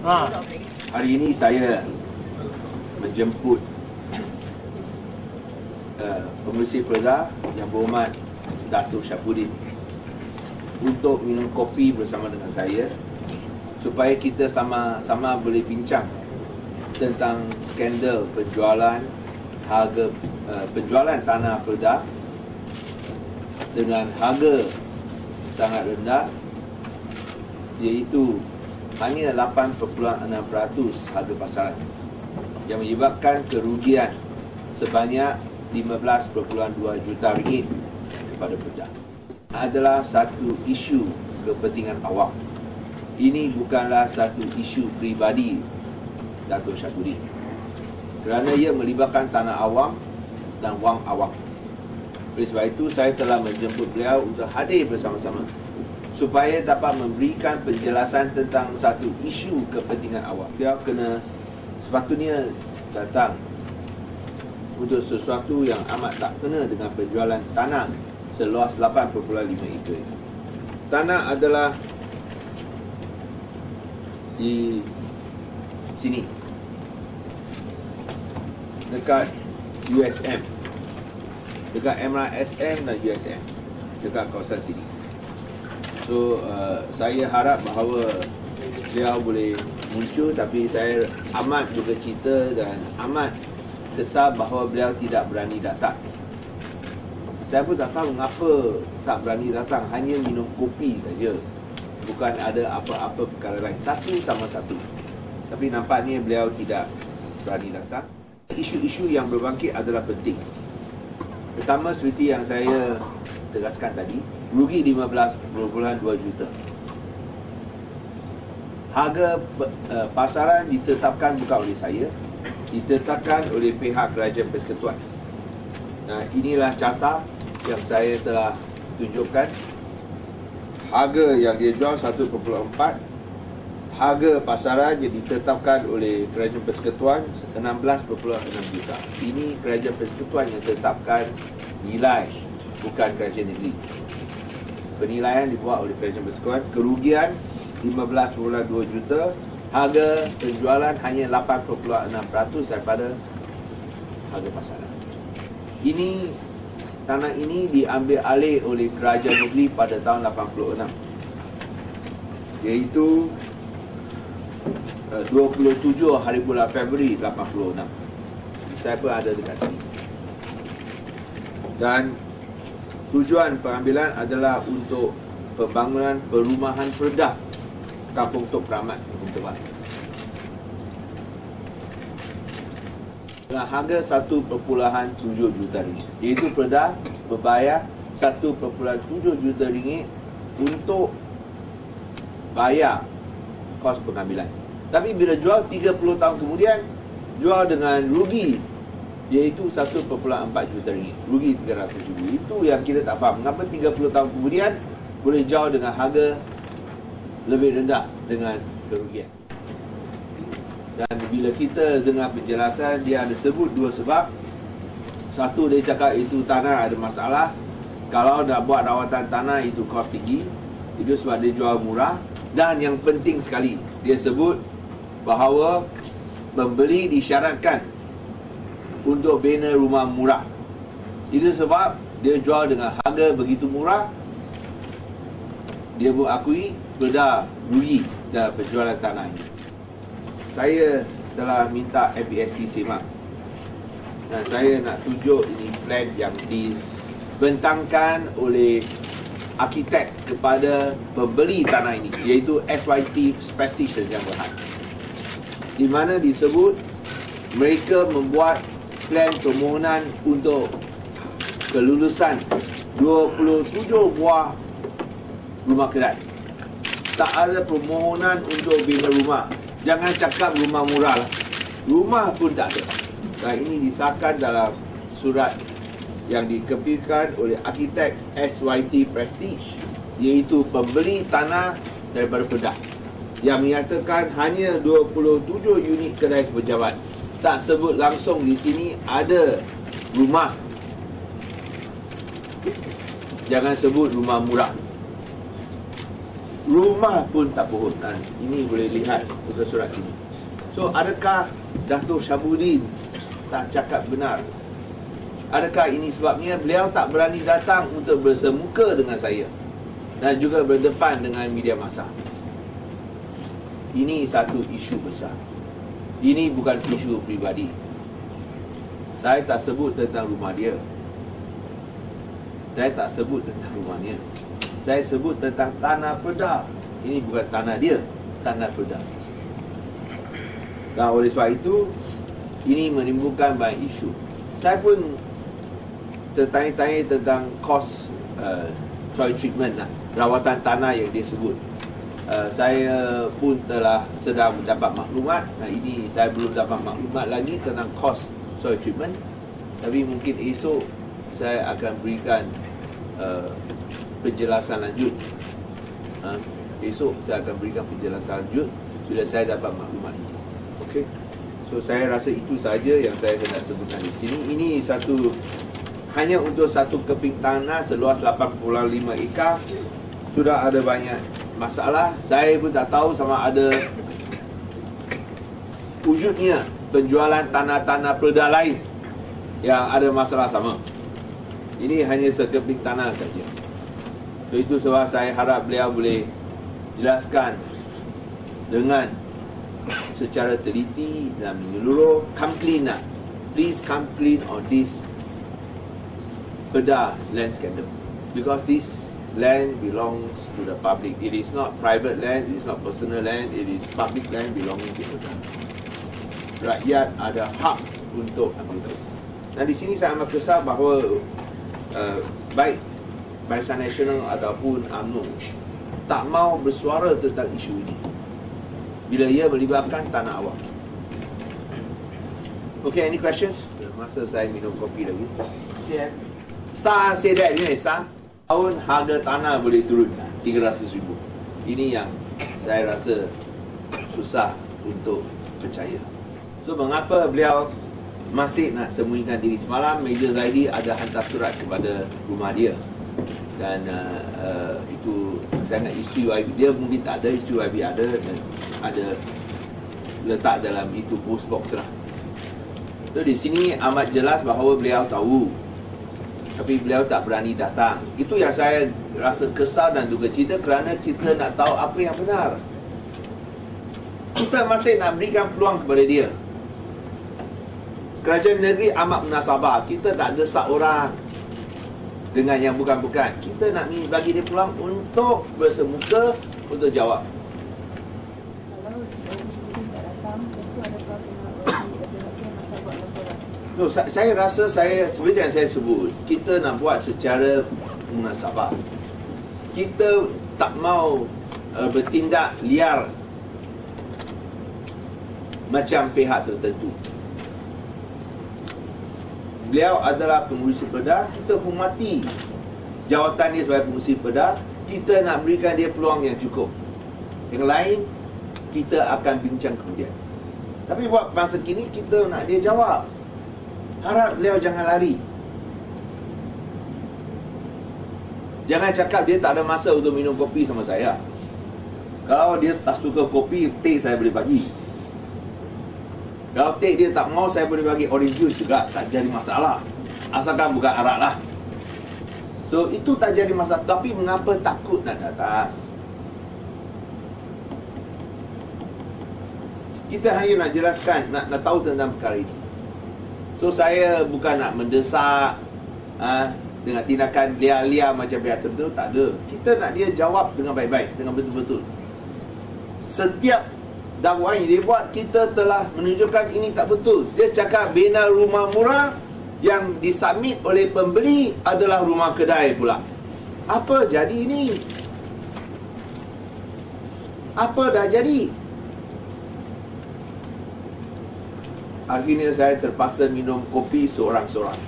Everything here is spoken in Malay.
Hari ini saya menjemput Pengerusi Perda Yang Berhormat Datuk Syafuddin untuk minum kopi bersama dengan saya supaya kita sama-sama boleh bincang tentang skandal penjualan penjualan tanah Perda dengan harga sangat rendah, iaitu hanya 8.6% harga pasaran, yang menyebabkan kerugian sebanyak 15.2 juta ringgit kepada Perda. Adalah satu isu kepentingan awam. Ini bukanlah satu isu peribadi Datuk Syafuddin, kerana ia melibatkan tanah awam dan wang awam. Oleh sebab itu, saya telah menjemput beliau untuk hadir bersama-sama supaya dapat memberikan penjelasan tentang satu isu kepentingan awam. Beliau sepatutnya datang untuk sesuatu yang amat tak kena dengan penjualan tanah seluas 8.5 ekar. Tanah adalah di sini, dekat USM, dekat MRSM dan USM, dekat kawasan sini. So, saya harap bahawa beliau boleh muncul, tapi saya amat duka cita dan amat kesal bahawa beliau tidak berani datang. Saya pun tak tahu mengapa tak berani datang, hanya minum kopi saja, bukan ada apa-apa perkara lain, satu sama satu. Tapi nampaknya beliau tidak berani datang. Isu-isu yang berbangkit adalah penting. Pertama, seperti yang saya tegaskan tadi, rugi 15.2 juta. Harga pasaran ditetapkan bukan oleh saya, ditetapkan oleh pihak Kerajaan Persekutuan. Nah, inilah carta yang saya telah tunjukkan. Harga yang dia jual 1.4, harga pasaran yang ditetapkan oleh Kerajaan Persekutuan 16.6 juta. Ini Kerajaan Persekutuan yang tetapkan nilai, bukan Kerajaan Negeri. Penilaian dibuat oleh Kerajaan Persekutuan. Kerugian 15.2 juta. Harga penjualan hanya 8.6% daripada harga pasaran. Tanah ini diambil alih oleh Kerajaan Negeri pada tahun 86, iaitu 27 hari bulan Februari 86. Saya pun ada dekat sini. Dan tujuan pengambilan adalah untuk pembangunan perumahan Perda Kampung Tok Keramat, Kampung Tebal. Dengan harga 1.7 juta ringgit, iaitu Perda membayar 1.7 juta ringgit untuk bayar kos pengambilan. Tapi bila jual 30 tahun kemudian, jual dengan rugi, iaitu 1.4 juta ringgit, rugi 300,000. Itu yang kita tak faham, mengapa 30 tahun kemudian boleh jual dengan harga lebih rendah dengan kerugian. Dan bila kita dengar penjelasan, dia ada sebut dua sebab. Satu, dia cakap itu tanah ada masalah, kalau nak buat rawatan tanah itu kos tinggi, itu sebab dia jual murah. Dan yang penting sekali, dia sebut bahawa pembeli disyaratkan untuk bina rumah murah. Itu sebab dia jual dengan harga begitu murah. Dia akui Perda rugi dalam penjualan tanah ini. Saya telah minta MPSC semak, dan saya nak tunjuk ini plan yang dibentangkan oleh arkitek kepada pembeli tanah ini, iaitu SYT Prestige yang Berhad, di mana disebut mereka membuat plan permohonan untuk kelulusan 27 buah rumah kedai. Tak ada permohonan untuk bina rumah. Jangan cakap rumah murah lah, rumah pun tak ada. Dan ini disahkan dalam surat yang dikepirkan oleh arkitek SYT Prestige, iaitu pembeli tanah daripada Perda, yang menyatakan hanya 27 unit kedai pejabat. Tak sebut langsung di sini ada rumah. Jangan sebut rumah murah. rumah pun tak pohon. Ini boleh lihat muka surat sini. So, adakah Dato' Syabuddin tak cakap benar? Adakah ini sebabnya beliau tak berani datang untuk bersemuka dengan saya dan juga berdepan dengan media massa? Ini satu isu besar. Ini bukan isu pribadi. Saya tak sebut tentang rumah dia. Saya tak sebut tentang rumahnya. Saya sebut tentang tanah Pedah. Ini bukan tanah dia, tanah Pedah. Dan oleh sebab itu, ini menimbulkan banyak isu. Saya pun tertanya-tanya tentang kos soil treatment, rawatan tanah yang dia sebut. Saya pun telah sedang mendapat maklumat. Ini saya belum dapat maklumat lagi tentang kos soil treatment. Tapi mungkin esok saya akan berikan penjelasan lanjut. Esok saya akan berikan penjelasan lanjut bila saya dapat maklumat. Okey. So saya rasa itu saja yang saya hendak sebutkan di sini. Ini satu, hanya untuk satu keping tanah seluas 8.5 ekar sudah ada banyak masalah. Saya pun tak tahu sama ada wujudnya penjualan tanah-tanah Pedah lain yang ada masalah sama. Ini hanya sekeping tanah saja. So itu sebab saya harap beliau boleh jelaskan dengan secara teliti dan menyeluruh. Come clean lah. Please come clean on this Pedah land scandal. Because this land belongs to the public. It is not private land, it is not personal land, it is public land belonging to Pedah. Rakyat ada hak untuk ambil tahu. Dan di sini saya amat kesal bahawa baik Barisan Nasional ataupun UMNO tak mau bersuara tentang isu ini bila ia melibatkan tanah awam. Okay, any questions? Masa saya minum kopi lagi. Star say that, Star. Tahun harga tanah boleh turun 300,000. Ini yang saya rasa susah untuk percaya. So, mengapa beliau masih nak sembunyikan diri? Semalam Major Zaidi ada hantar surat kepada rumah dia. Dan itu sangat isteri YB. Dia mungkin tak ada, isteri YB ada, dan ada letak dalam itu post box lah. So di sini amat jelas bahawa beliau tahu, tapi beliau tak berani datang. Itu yang saya rasa kesal dan duka cita, kerana kita nak tahu apa yang benar. Kita masih nak berikan peluang kepada dia. Kerajaan negeri amat menasabah. Kita tak desak orang dengan yang bukan-bukan. Kita nak bagi dia peluang untuk bersemuka, untuk jawab. No, saya rasa seperti yang saya sebut, kita nak buat secara munasabah. Kita tak mau bertindak liar macam pihak tertentu. Beliau adalah pengurusi Pedah, kita hormati jawatan dia sebagai pengurusi Pedah. Kita nak berikan dia peluang yang cukup. Yang lain kita akan bincang kemudian. Tapi buat masa kini kita nak dia jawab. Harap beliau jangan lari. Jangan cakap dia tak ada masa untuk minum kopi sama saya. Kalau dia tak suka kopi, teh saya boleh bagi. Kalau teh dia tak mau, saya boleh bagi orange juice juga. Tak jadi masalah. Asalkan bukan arak lah. So itu tak jadi masalah. Tapi mengapa takut nak datang? Kita hanya nak jelaskan, nak tahu tentang perkara ini. So saya bukan nak mendesak dengan tindakan liar-liar macam pihak tertentu. Tak ada. Kita nak dia jawab dengan baik-baik, dengan betul-betul. Setiap dakwaan yang dia buat, kita telah menunjukkan ini tak betul. Dia cakap bina rumah murah yang disubmit oleh pembeli adalah rumah kedai pula. Apa jadi ini? Apa dah jadi? Akhirnya saya terpaksa minum kopi seorang-seorang.